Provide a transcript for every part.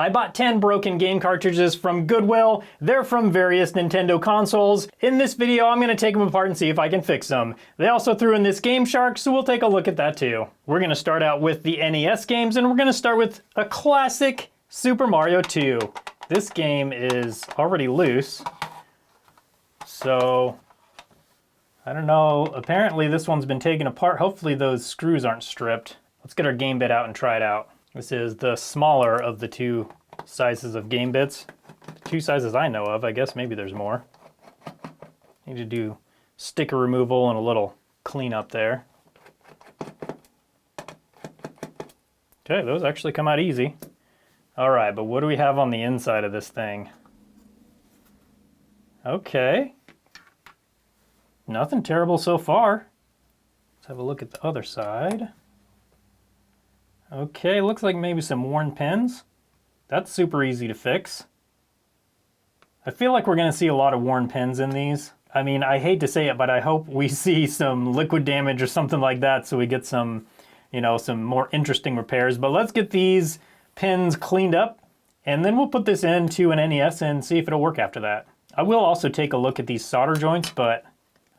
I bought 10 broken game cartridges from Goodwill. They're from various Nintendo consoles. In this video, I'm gonna take them apart and see if I can fix them. They also threw in this Game Shark, so we'll take a look at that too. We're gonna start out with the NES games, and we're gonna start with a classic Super Mario 2. This game is already loose, so I don't know. Apparently this one's been taken apart. Hopefully those screws aren't stripped. Let's get our game bit out and try it out. This is the smaller of the two sizes of game bits. Two sizes I know of. I guess maybe there's more. Need to do sticker removal and a little cleanup there. Okay, those actually come out easy. All right, but what do we have on the inside of this thing? Okay. Nothing terrible so far. Let's have a look at the other side. Okay, looks like maybe some worn pins. That's super easy to fix. I feel like we're gonna see a lot of worn pins in these. I mean, I hate to say it, but I hope we see some liquid damage or something like that so we get some, you know, some more interesting repairs. But let's get these pins cleaned up and then we'll put this into an NES and see if it'll work after that. I will also take a look at these solder joints, but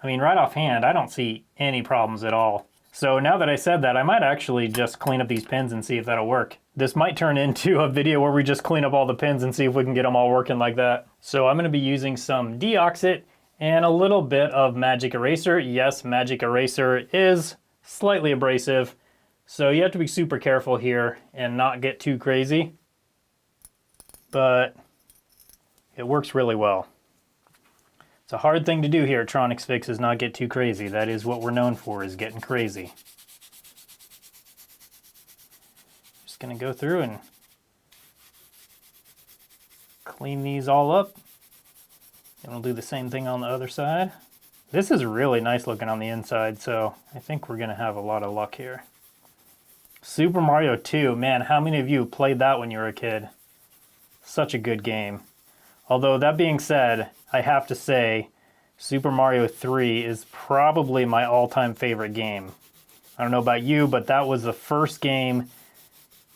I mean, right offhand, I don't see any problems at all. So now that I said that, I might actually just clean up these pins and see if that'll work. This might turn into a video where we just clean up all the pins and see if we can get them all working like that. So I'm gonna be using some DeoxIT and a little bit of Magic Eraser. Yes, Magic Eraser is slightly abrasive, so you have to be super careful here and not get too crazy, but it works really well. It's a hard thing to do here at TronicsFix is not get too crazy. That is what we're known for, is getting crazy. Just gonna go through and clean these all up. And we'll do the same thing on the other side. This is really nice looking on the inside, so I think we're gonna have a lot of luck here. Super Mario 2, man, how many of you played that when you were a kid? Such a good game. Although that being said, I have to say, Super Mario 3 is probably my all-time favorite game. I don't know about you, but that was the first game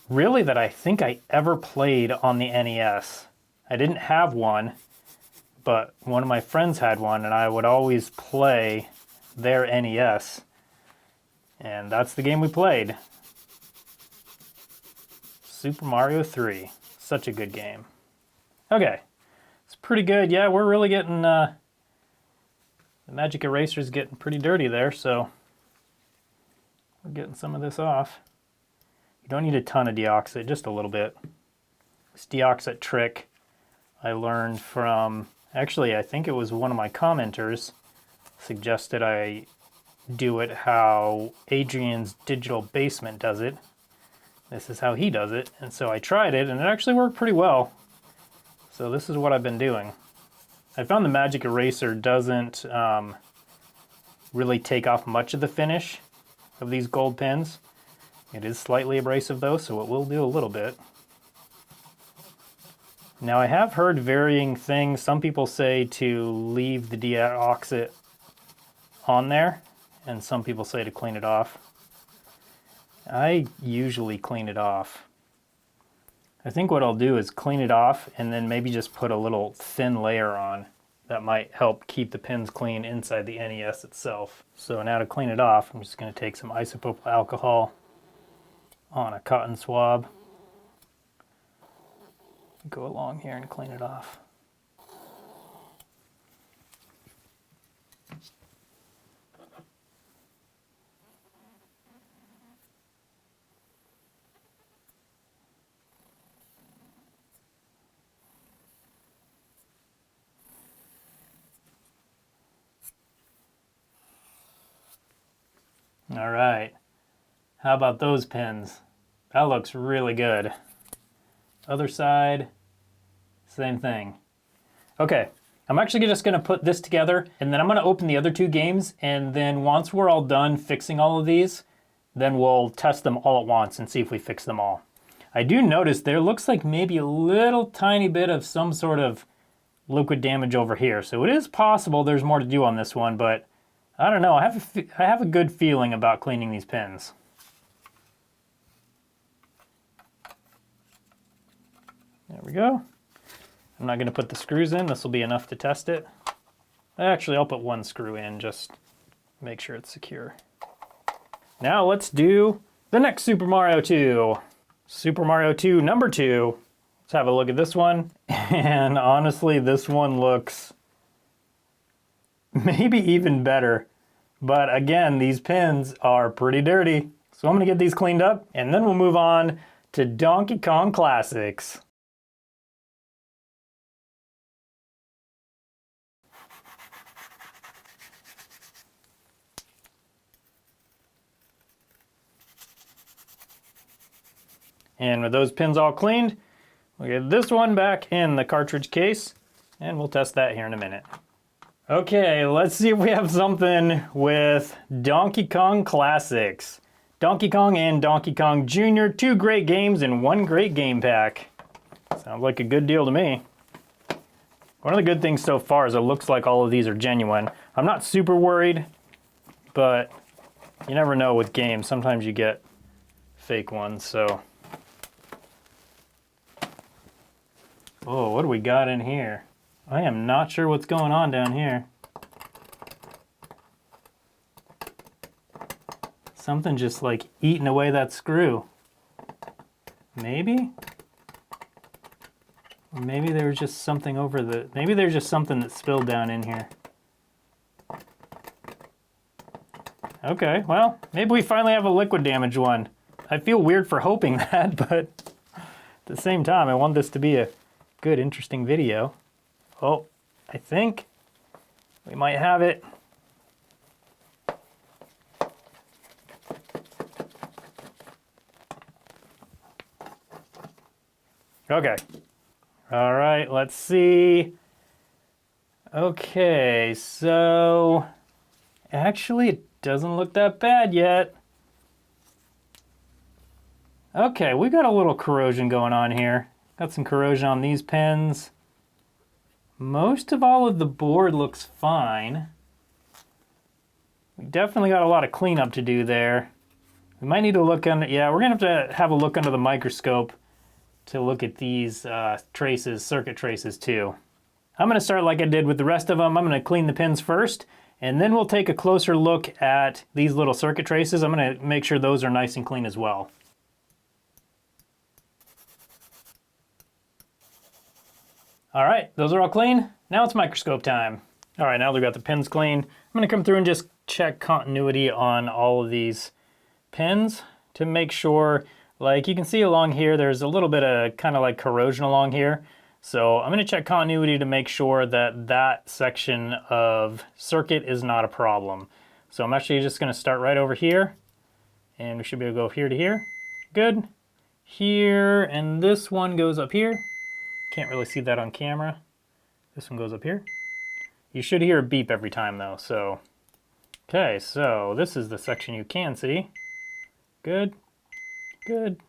really that I think I ever played on the NES. I didn't have one, but one of my friends had one, and I would always play their NES. And that's the game we played. Super Mario 3. Such a good game. Okay. Pretty good. Yeah, we're really getting, the Magic Eraser's getting pretty dirty there, so we're getting some of this off. You don't need a ton of DeoxIT, just a little bit. This DeoxIT trick I learned from, actually I think it was one of my commenters suggested I do it how Adrian's Digital Basement does it. This is how he does it, and so I tried it and it actually worked pretty well. So this is what I've been doing. I found the Magic Eraser doesn't really take off much of the finish of these gold pins. It is slightly abrasive though, so it will do a little bit. Now I have heard varying things. Some people say to leave the DeoxIT on there, and some people say to clean it off. I usually clean it off. I think what I'll do is clean it off and then maybe just put a little thin layer on. That might help keep the pins clean inside the NES itself. So now to clean it off, I'm just going to take some isopropyl alcohol on a cotton swab. Go along here and clean it off. All right, how about those pins? That looks really good. Other side, same thing. Okay, I'm actually just gonna put this together and then I'm gonna open the other two games, and then once we're all done fixing all of these, then we'll test them all at once and see if we fix them all. I do notice there looks like maybe a little tiny bit of some sort of liquid damage over here. So it is possible there's more to do on this one, but I don't know. I have a good feeling about cleaning these pins. There we go. I'm not going to put the screws in. This will be enough to test it. Actually, I'll put one screw in, just make sure it's secure. Now let's do the next Super Mario 2. Super Mario 2 number 2. Let's have a look at this one. And honestly, this one looks maybe even better. But again, these pins are pretty dirty. So I'm gonna get these cleaned up and then we'll move on to Donkey Kong Classics. And with those pins all cleaned, we'll get this one back in the cartridge case and we'll test that here in a minute. Okay, let's see if we have something with Donkey Kong Classics. Donkey Kong and Donkey Kong Jr., 2 great games in 1 great game pack. Sounds like a good deal to me. One of the good things so far is it looks like all of these are genuine. I'm not super worried, but you never know with games. Sometimes you get fake ones, so. Oh, what do we got in here? I am not sure what's going on down here. Something just like eating away that screw. Maybe? Or maybe there was just something over the... Maybe there's just something that spilled down in here. Okay, well, maybe we finally have a liquid damage one. I feel weird for hoping that, but at the same time, I want this to be a good, interesting video. Oh, I think we might have it. Okay. All right, let's see. Okay, so actually it doesn't look that bad yet. Okay, we got a little corrosion going on here. Got some corrosion on these pins. Most of all of the board looks fine. We definitely got a lot of cleanup to do there. We might need to look under, yeah, we're gonna have a look under the microscope to look at these traces, circuit traces too. I'm gonna start like I did with the rest of them. I'm gonna clean the pins first, and then we'll take a closer look at these little circuit traces. I'm gonna make sure those are nice and clean as well. All right, those are all clean. Now it's microscope time. All right, now that we've got the pins clean, I'm gonna come through and just check continuity on all of these pins to make sure, like you can see along here, there's a little bit of kind of like corrosion along here. So I'm gonna check continuity to make sure that that section of circuit is not a problem. So I'm actually just gonna start right over here and we should be able to go here to here. Good. Here, and this one goes up here. Can't really see that on camera. This one goes up here. You should hear a beep every time though, so. Okay, so this is the section you can see. Good, good.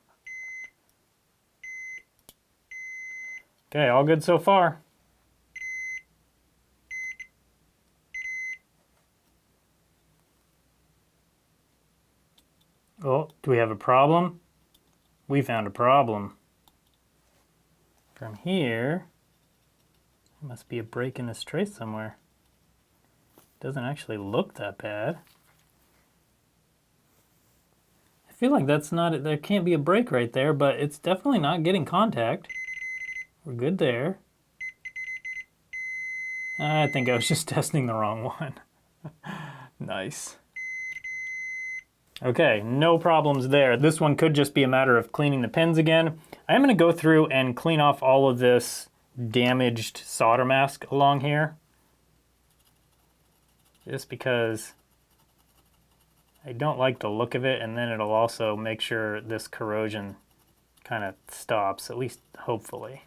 Okay, all good so far. Oh, do we have a problem? We found a problem. From here, there must be a break in this trace somewhere. Doesn't actually look that bad. I feel like that's not, there can't be a break right there, but it's definitely not getting contact. We're good there. I think I was just testing the wrong one. Nice. Okay, no problems there. This one could just be a matter of cleaning the pins again. I'm gonna go through and clean off all of this damaged solder mask along here. Just because I don't like the look of it, and then it'll also make sure this corrosion kind of stops, at least hopefully.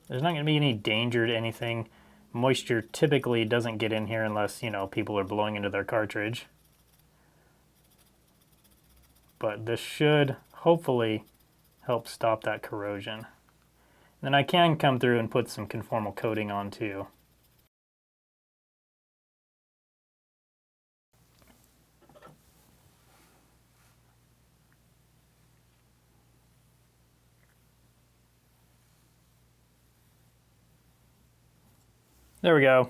There's not gonna be any danger to anything. Moisture typically doesn't get in here unless, you know, people are blowing into their cartridge. But this should hopefully help stop that corrosion. Then I can come through and put some conformal coating on too. There we go.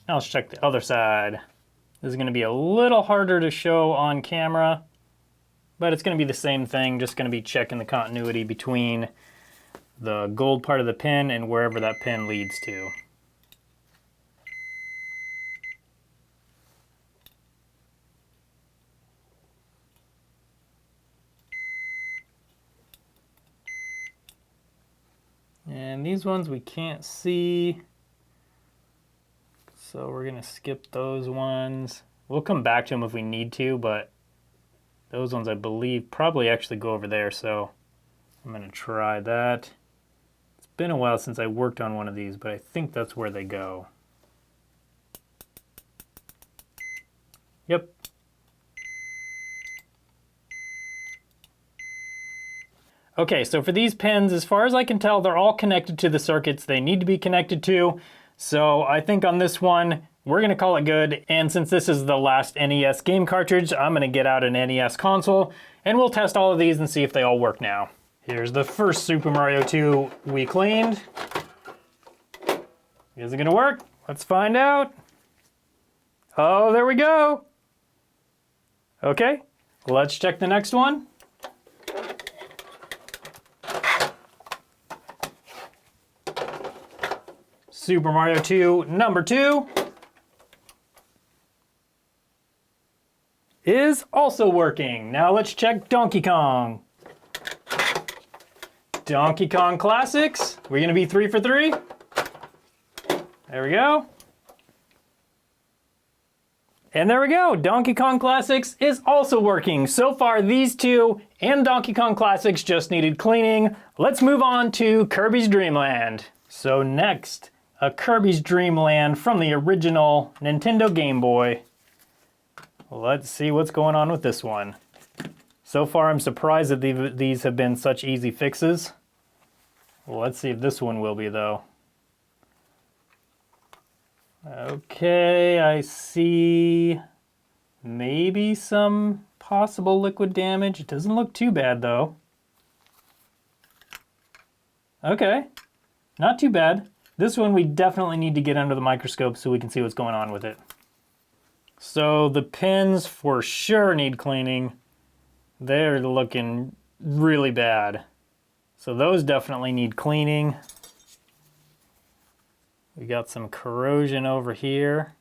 Now let's check the other side. This is going to be a little harder to show on camera, but it's going to be the same thing, just going to be checking the continuity between the gold part of the pin and wherever that pin leads to. And these ones we can't see, so we're going to skip those ones. We'll come back to them if we need to, but those ones I believe probably actually go over there, so I'm going to try that. It's been a while since I worked on one of these, but I think that's where they go. Yep. Okay, so for these pins, as far as I can tell, they're all connected to the circuits they need to be connected to. So I think on this one, we're gonna call it good. And since this is the last NES game cartridge, I'm gonna get out an NES console and we'll test all of these and see if they all work now. Here's the first Super Mario 2 we cleaned. Is it gonna work? Let's find out. Oh, there we go. Okay, let's check the next one. Super Mario 2 number 2 is also working. Now let's check Donkey Kong. Donkey Kong Classics. We're gonna be 3 for 3. There we go. And there we go. Donkey Kong Classics is also working. So far, these two and Donkey Kong Classics just needed cleaning. Let's move on to Kirby's Dreamland. So next, a Kirby's Dreamland from the original Nintendo Game Boy. Let's see what's going on with this one. So far, I'm surprised that these have been such easy fixes. Let's see if this one will be, though. Okay, I see maybe some possible liquid damage. It doesn't look too bad, though. Okay, not too bad. This one we definitely need to get under the microscope so we can see what's going on with it. So the pins for sure need cleaning. They're looking really bad. So those definitely need cleaning. We got some corrosion over here.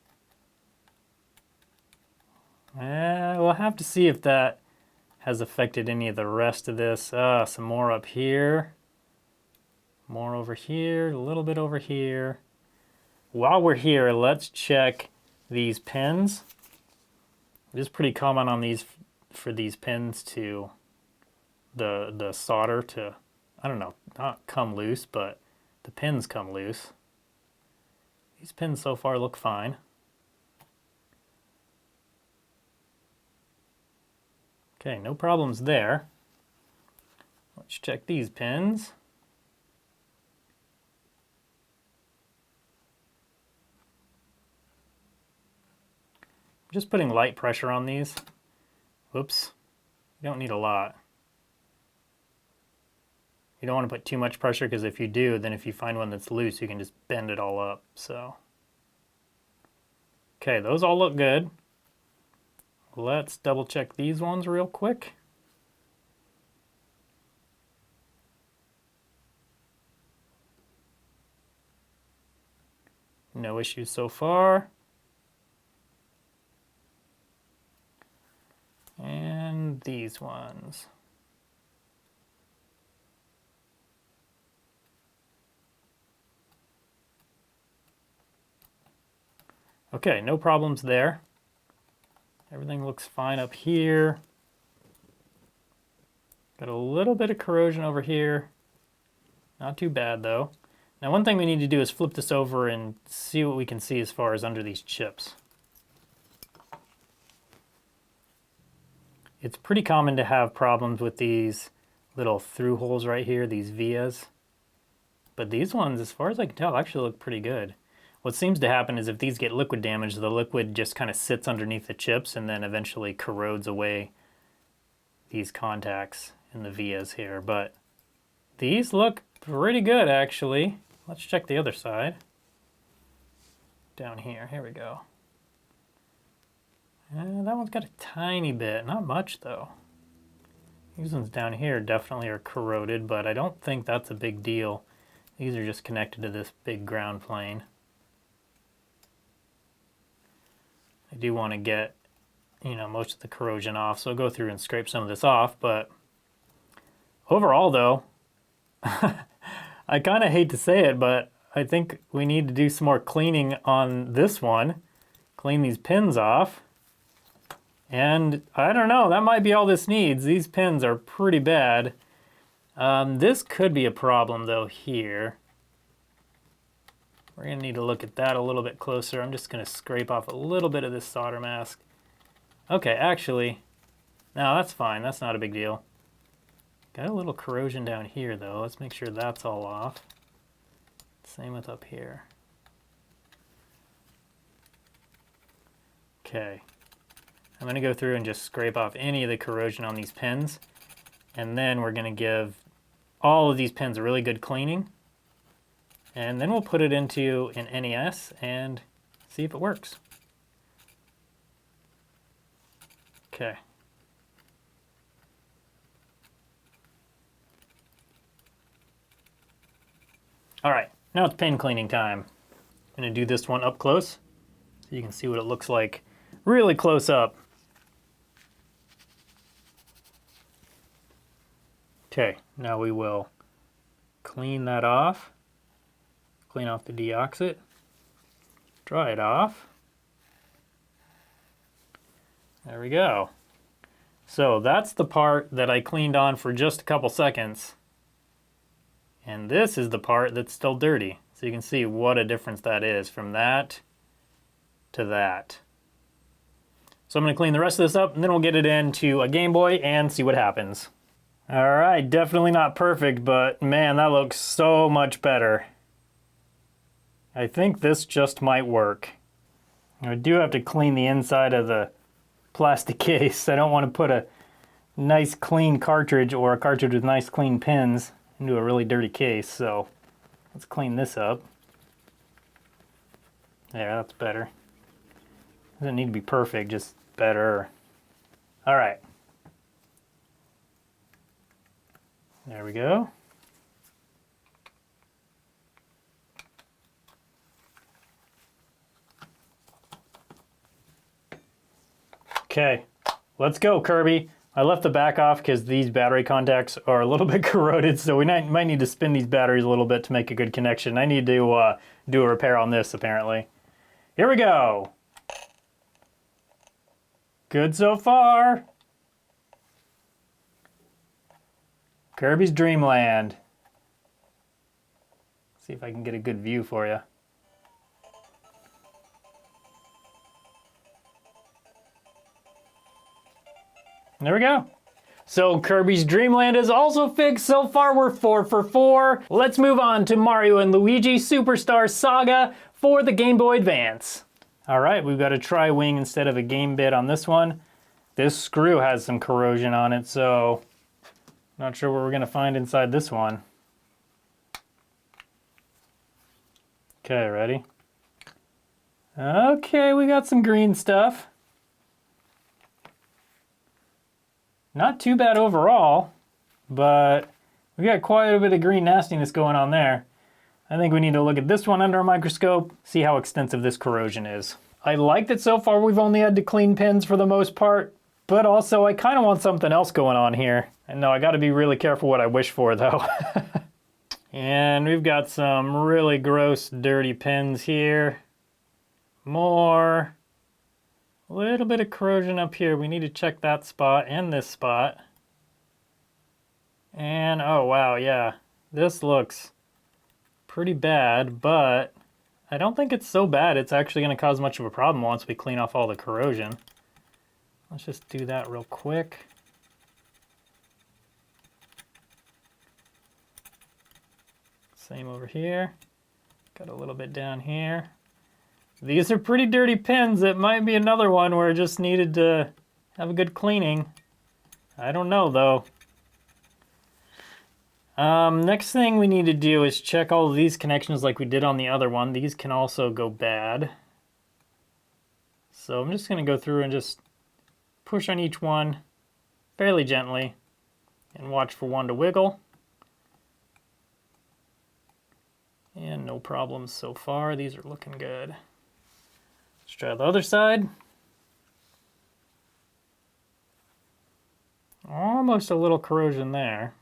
We'll have to see if that has affected any of the rest of this. Some more up here. More over here, a little bit over here. While we're here, let's check these pins. It is pretty common on these for these pins to the solder to, I don't know, not come loose, but the pins come loose. These pins so far look fine. Okay, no problems there. Let's check these pins. Just putting light pressure on these. Whoops. You don't need a lot. You don't want to put too much pressure because if you do, then if you find one that's loose, you can just bend it all up. So, okay, those all look good. Let's double check these ones real quick. No issues so far. And these ones. Okay, no problems there. Everything looks fine up here. Got a little bit of corrosion over here. Not too bad though. Now one thing we need to do is flip this over and see what we can see as far as under these chips. It's pretty common to have problems with these little through holes right here, these vias. But these ones, as far as I can tell, actually look pretty good. What seems to happen is if these get liquid damage, the liquid just kind of sits underneath the chips and then eventually corrodes away these contacts in the vias here. But these look pretty good, actually. Let's check the other side. down here. Here we go. That one's got a tiny bit, not much though. These ones down here definitely are corroded, but I don't think that's a big deal. These are just connected to this big ground plane. I do want to get, you know, most of the corrosion off, so I'll go through and scrape some of this off, but overall though, I kind of hate to say it, but I think we need to do some more cleaning on this one. Clean these pins off. And I don't know, that might be all this needs. These pins are pretty bad. This could be a problem though here. We're gonna need to look at that a little bit closer. I'm just gonna scrape off a little bit of this solder mask. Okay, actually, no, that's fine. That's not a big deal. Got a little corrosion down here though. Let's make sure that's all off. Same with up here. Okay. I'm going to go through and just scrape off any of the corrosion on these pins, and then we're going to give all of these pins a really good cleaning, and then we'll put it into an NES and see if it works. Okay. All right, now it's pin cleaning time. I'm going to do this one up close so you can see what it looks like really close up. Okay, now we will clean that off. Clean off the DeoxIT. Dry it off. There we go. So that's the part that I cleaned on for just a couple seconds. And this is the part that's still dirty. So you can see what a difference that is from that to that. So I'm going to clean the rest of this up, and then we'll get it into a Game Boy and see what happens. All right, definitely not perfect, but man, that looks so much better. I think this just might work. I do have to clean the inside of the plastic case. I don't want to put a nice clean cartridge or a cartridge with nice clean pins into a really dirty case, so let's clean this up. There, that's better. Doesn't need to be perfect, just better. All right. There we go. Okay, let's go, Kirby. I left the back off because these battery contacts are a little bit corroded, so we might need to spin these batteries a little bit to make a good connection. I need to do a repair on this, apparently. Here we go. Good so far. Kirby's Dreamland. See if I can get a good view for you. There we go. So Kirby's Dreamland is also fixed. So far we're 4 for 4. Let's move on to Mario and Luigi Superstar Saga for the Game Boy Advance. All right, we've got a tri-wing instead of a game bit on this one. This screw has some corrosion on it, so not sure what we're gonna find inside this one. Okay, ready? Okay, we got some green stuff. Not too bad overall, but we got quite a bit of green nastiness going on there. I think we need to look at this one under a microscope, see how extensive this corrosion is. I like that so far we've only had to clean pins for the most part, but also I kind of want something else going on here. And no, I got to be really careful what I wish for though. And we've got some really gross, dirty pins here. More. A little bit of corrosion up here. We need to check that spot and this spot. And oh wow, yeah. This looks pretty bad, but I don't think it's so bad it's actually going to cause much of a problem once we clean off all the corrosion. Let's just do that real quick. Same over here. Got a little bit down here. These are pretty dirty pins. It might be another one where it just needed to have a good cleaning. I don't know though. Next thing we need to do is check all of these connections like we did on the other one. These can also go bad. So I'm just going to go through and just push on each one fairly gently and watch for one to wiggle. And no problems so far. These are looking good. Let's try the other side. Almost a little corrosion there.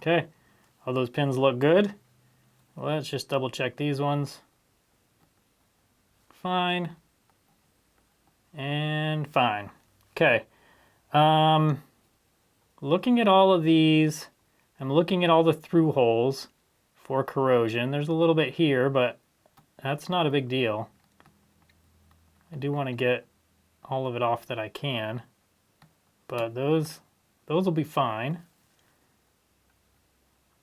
Okay, all those pins look good. Let's just double check these ones. Fine. And fine. Okay. Looking at all of these, I'm looking at all the through holes for corrosion. There's a little bit here, but that's not a big deal. I do want to get all of it off that I can, but those will be fine.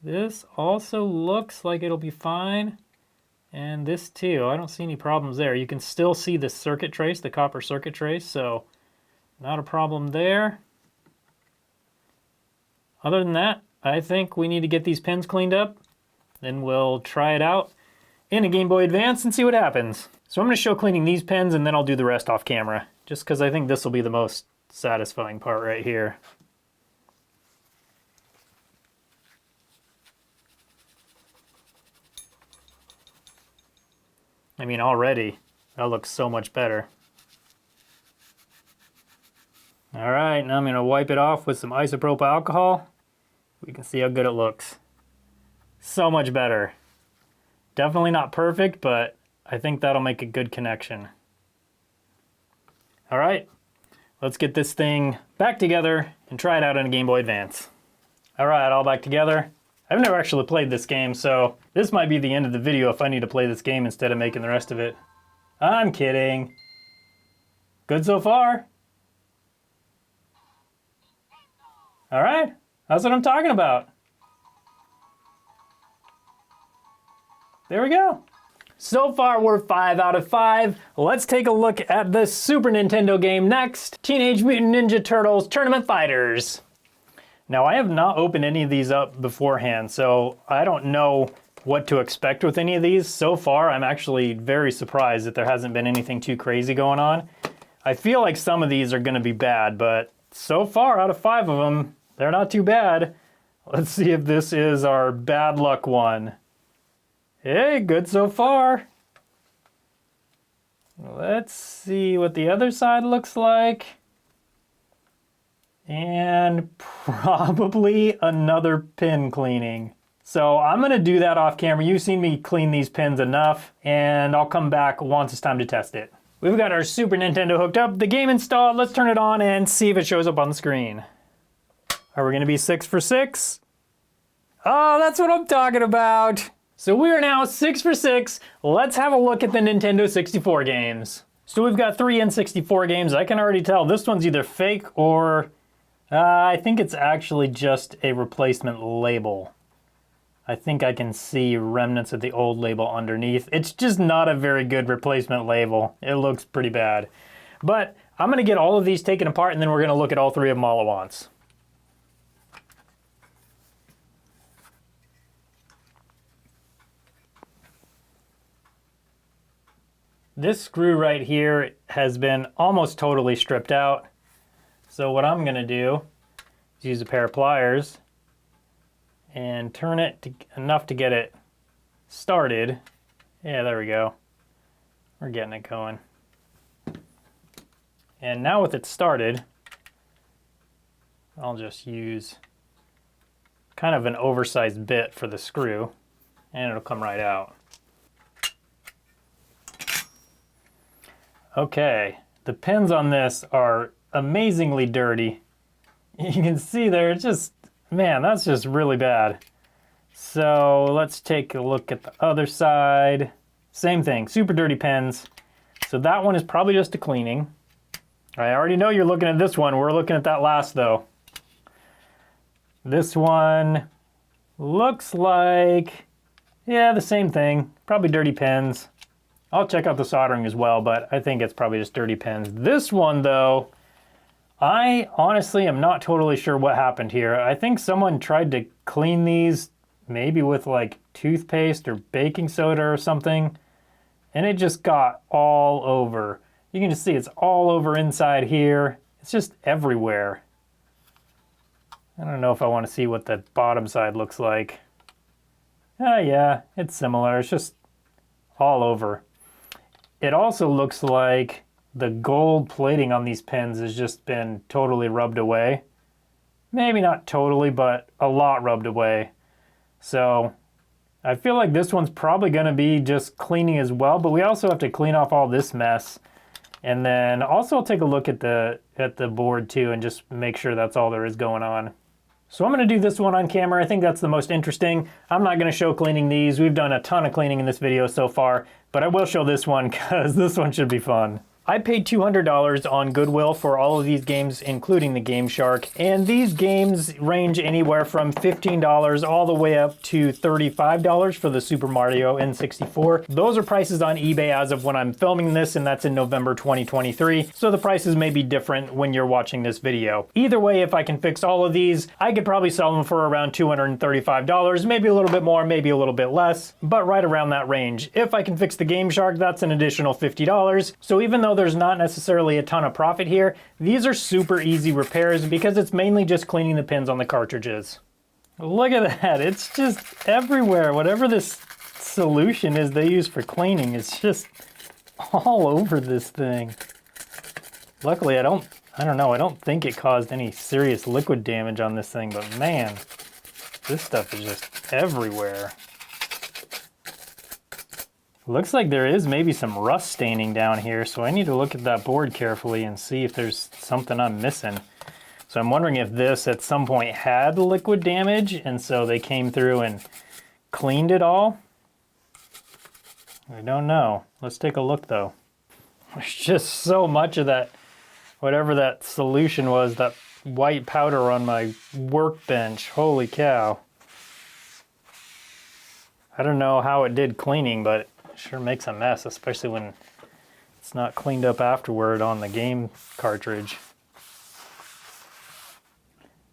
This also looks like it'll be fine, and this too. I don't see any problems there. You can still see the circuit trace, the copper circuit trace, so not a problem there. Other than that, I think we need to get these pins cleaned up, then we'll try it out in a Game Boy Advance and see what happens. So I'm going to show cleaning these pins, and then I'll do the rest off camera, just because I think this will be the most satisfying part right here. I mean, already, that looks so much better. All right, now I'm going to wipe it off with some isopropyl alcohol. We can see how good it looks. So much better. Definitely not perfect, but I think that'll make a good connection. All right, let's get this thing back together and try it out in a Game Boy Advance. All right, all back together. I've never actually played this game, so this might be the end of the video if I need to play this game instead of making the rest of it. I'm kidding. Good so far. All right, that's what I'm talking about. There we go. So far, we're 5 out of 5. Let's take a look at the Super Nintendo game next. Teenage Mutant Ninja Turtles Tournament Fighters. Now, I have not opened any of these up beforehand, so I don't know what to expect with any of these. So far, I'm actually very surprised that there hasn't been anything too crazy going on. I feel like some of these are going to be bad, but so far, out of 5 of them, they're not too bad. Let's see if this is our bad luck one. Hey, good so far. Let's see what the other side looks like. And probably another pin cleaning. So I'm going to do that off camera. You've seen me clean these pins enough, and I'll come back once it's time to test it. We've got our Super Nintendo hooked up, the game installed. Let's turn it on and see if it shows up on the screen. Are we going to be 6 for 6? Oh, that's what I'm talking about. So we are now 6 for 6. Let's have a look at the Nintendo 64 games. So we've got 3 N64 games. I can already tell this one's either fake or I think it's actually just a replacement label. I think I can see remnants of the old label underneath. It's just not a very good replacement label. It looks pretty bad. But I'm going to get all of these taken apart, and then we're going to look at all 3 of them all at once. This screw right here has been almost totally stripped out. So what I'm going to do is use a pair of pliers and turn it enough to get it started. Yeah, there we go. We're getting it going. And now with it started, I'll just use kind of an oversized bit for the screw, and it'll come right out. Okay, the pins on this are amazingly dirty. You can see there, just, man, that's just really bad. So let's take a look at the other side. Same thing, super dirty pins. So that one is probably just a cleaning. I already know you're looking at this one. We're looking at that last though. This one looks like, yeah, the same thing. Probably dirty pins. I'll check out the soldering as well, but I think it's probably just dirty pins. This one though, I honestly am not totally sure what happened here. I think someone tried to clean these maybe with like toothpaste or baking soda or something, and it just got all over. You can just see it's all over inside here. It's just everywhere. I don't know if I want to see what the bottom side looks like. Oh yeah, it's similar. It's just all over. It also looks like the gold plating on these pins has just been totally rubbed away. Maybe not totally, but a lot rubbed away. So I feel like this one's probably going to be just cleaning as well, but we also have to clean off all this mess. And then also I'll take a look at the board too and just make sure that's all there is going on. So I'm going to do this one on camera. I think that's the most interesting. I'm not going to show cleaning these. We've done a ton of cleaning in this video so far, but I will show this one because this one should be fun. I paid $200 on Goodwill for all of these games, including the Game Shark, and these games range anywhere from $15 all the way up to $35 for the Super Mario N64. Those are prices on eBay as of when I'm filming this, and that's in November 2023, so the prices may be different when you're watching this video. Either way, if I can fix all of these, I could probably sell them for around $235, maybe a little bit more, maybe a little bit less, but right around that range. If I can fix the Game Shark, that's an additional $50, so even though there's not necessarily a ton of profit here, these are super easy repairs because it's mainly just cleaning the pins on the cartridges. Look at that, it's just everywhere. Whatever this solution is they use for cleaning is just all over this thing. Luckily I don't think it caused any serious liquid damage on this thing, but man, this stuff is just everywhere. Looks like there is maybe some rust staining down here, so I need to look at that board carefully and see if there's something I'm missing. So I'm wondering if this at some point had liquid damage, and so they came through and cleaned it all. I don't know. Let's take a look though. There's just so much of that, whatever that solution was, that white powder on my workbench. Holy cow. I don't know how it did cleaning, but sure makes a mess, especially when it's not cleaned up afterward on the game cartridge.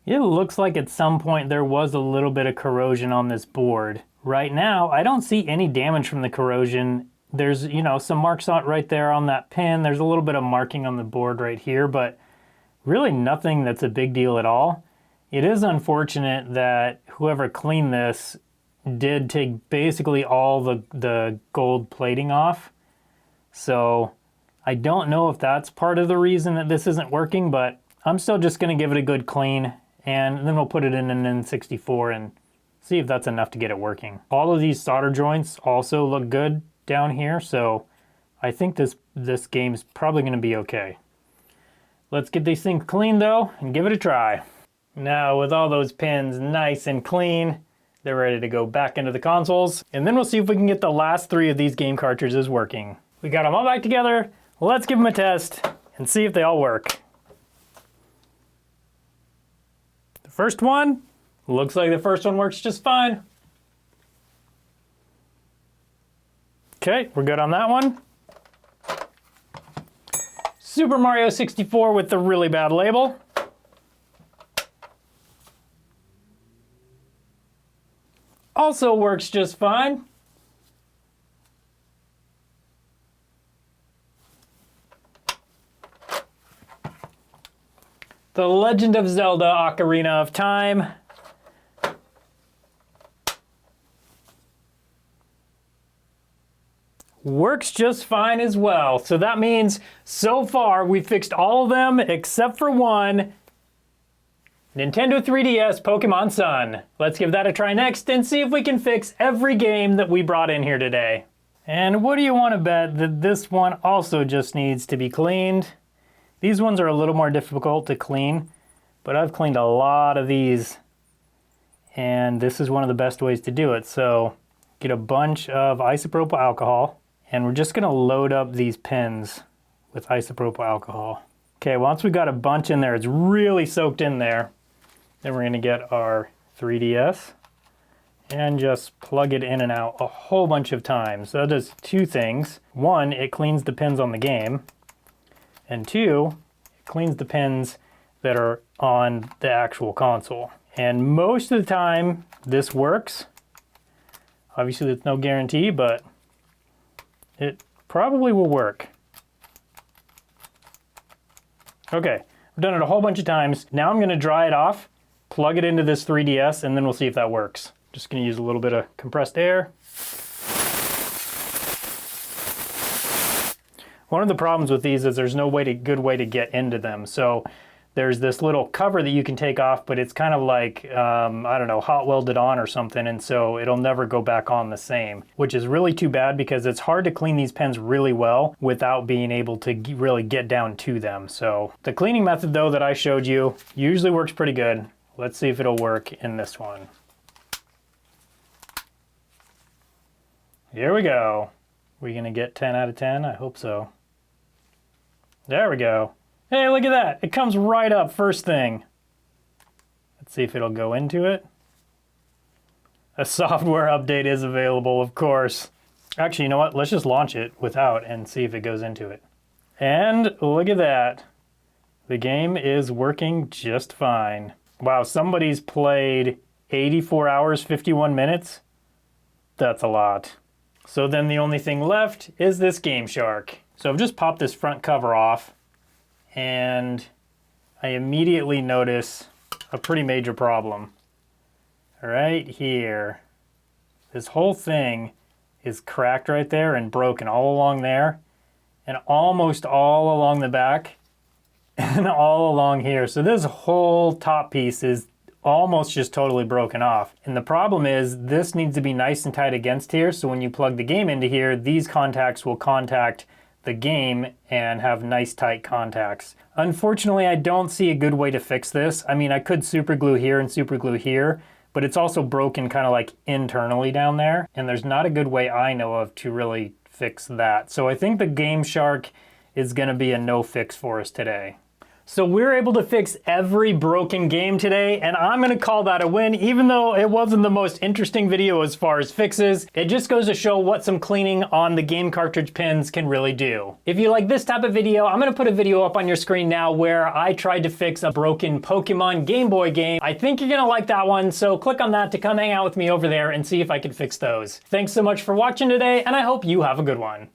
It looks like at some point there was a little bit of corrosion on this board. Right now, I don't see any damage from the corrosion. There's, you know, some marks on right there on that pin. There's a little bit of marking on the board right here, but really nothing that's a big deal at all. It is unfortunate that whoever cleaned this did take basically all the gold plating off. So I don't know if that's part of the reason that this isn't working, but I'm still just going to give it a good clean, and then we'll put it in an N64 and see if that's enough to get it working. All of these solder joints also look good down here, so I think this game's probably going to be okay. Let's get these things clean though and give it a try. Now with all those pins nice and clean, they're ready to go back into the consoles, and then we'll see if we can get the last 3 of these game cartridges working. We got them all back together. Let's give them a test and see if they all work. The first one, looks like the first one works just fine. Okay, we're good on that one. Super Mario 64 with the really bad label. Also works just fine. The Legend of Zelda Ocarina of Time. Works just fine as well. So that means so far we fixed all of them except for one. Nintendo 3DS Pokemon Sun. Let's give that a try next and see if we can fix every game that we brought in here today. And what do you want to bet that this one also just needs to be cleaned? These ones are a little more difficult to clean, but I've cleaned a lot of these, and this is one of the best ways to do it. So get a bunch of isopropyl alcohol, and we're just gonna load up these pins with isopropyl alcohol. Okay, once we got a bunch in there, it's really soaked in there. Then we're gonna get our 3DS and just plug it in and out a whole bunch of times. So that does two things. One, it cleans the pins on the game, and two, it cleans the pins that are on the actual console. And most of the time, this works. Obviously, there's no guarantee, but it probably will work. Okay, I've done it a whole bunch of times. Now I'm gonna dry it off, plug it into this 3DS, and then we'll see if that works. Just gonna use a little bit of compressed air. One of the problems with these is there's no good way to get into them. So there's this little cover that you can take off, but it's kind of like, I don't know, hot welded on or something, and so it'll never go back on the same, which is really too bad because it's hard to clean these pens really well without being able to really get down to them. So the cleaning method, though, that I showed you usually works pretty good. Let's see if it'll work in this one. Here we go. We gonna get 10 out of 10? I hope so. There we go. Hey, look at that. It comes right up first thing. Let's see if it'll go into it. A software update is available, of course. Actually, you know what? Let's just launch it without and see if it goes into it. And look at that. The game is working just fine. Wow, somebody's played 84 hours, 51 minutes? That's a lot. So then the only thing left is this Game Shark. So I've just popped this front cover off, and I immediately notice a pretty major problem. Right here. This whole thing is cracked right there and broken all along there, and almost all along the back, and all along here. So this whole top piece is almost just totally broken off. And the problem is this needs to be nice and tight against here, so when you plug the game into here, these contacts will contact the game and have nice tight contacts. Unfortunately, I don't see a good way to fix this. I mean, I could super glue here and super glue here, but it's also broken kind of like internally down there, and there's not a good way I know of to really fix that. So I think the Game Shark is gonna be a no fix for us today. So we're able to fix every broken game today, and I'm gonna call that a win, even though it wasn't the most interesting video as far as fixes. It just goes to show what some cleaning on the game cartridge pins can really do. If you like this type of video, I'm gonna put a video up on your screen now where I tried to fix a broken Pokemon Game Boy game. I think you're gonna like that one, so click on that to come hang out with me over there and see if I can fix those. Thanks so much for watching today, and I hope you have a good one.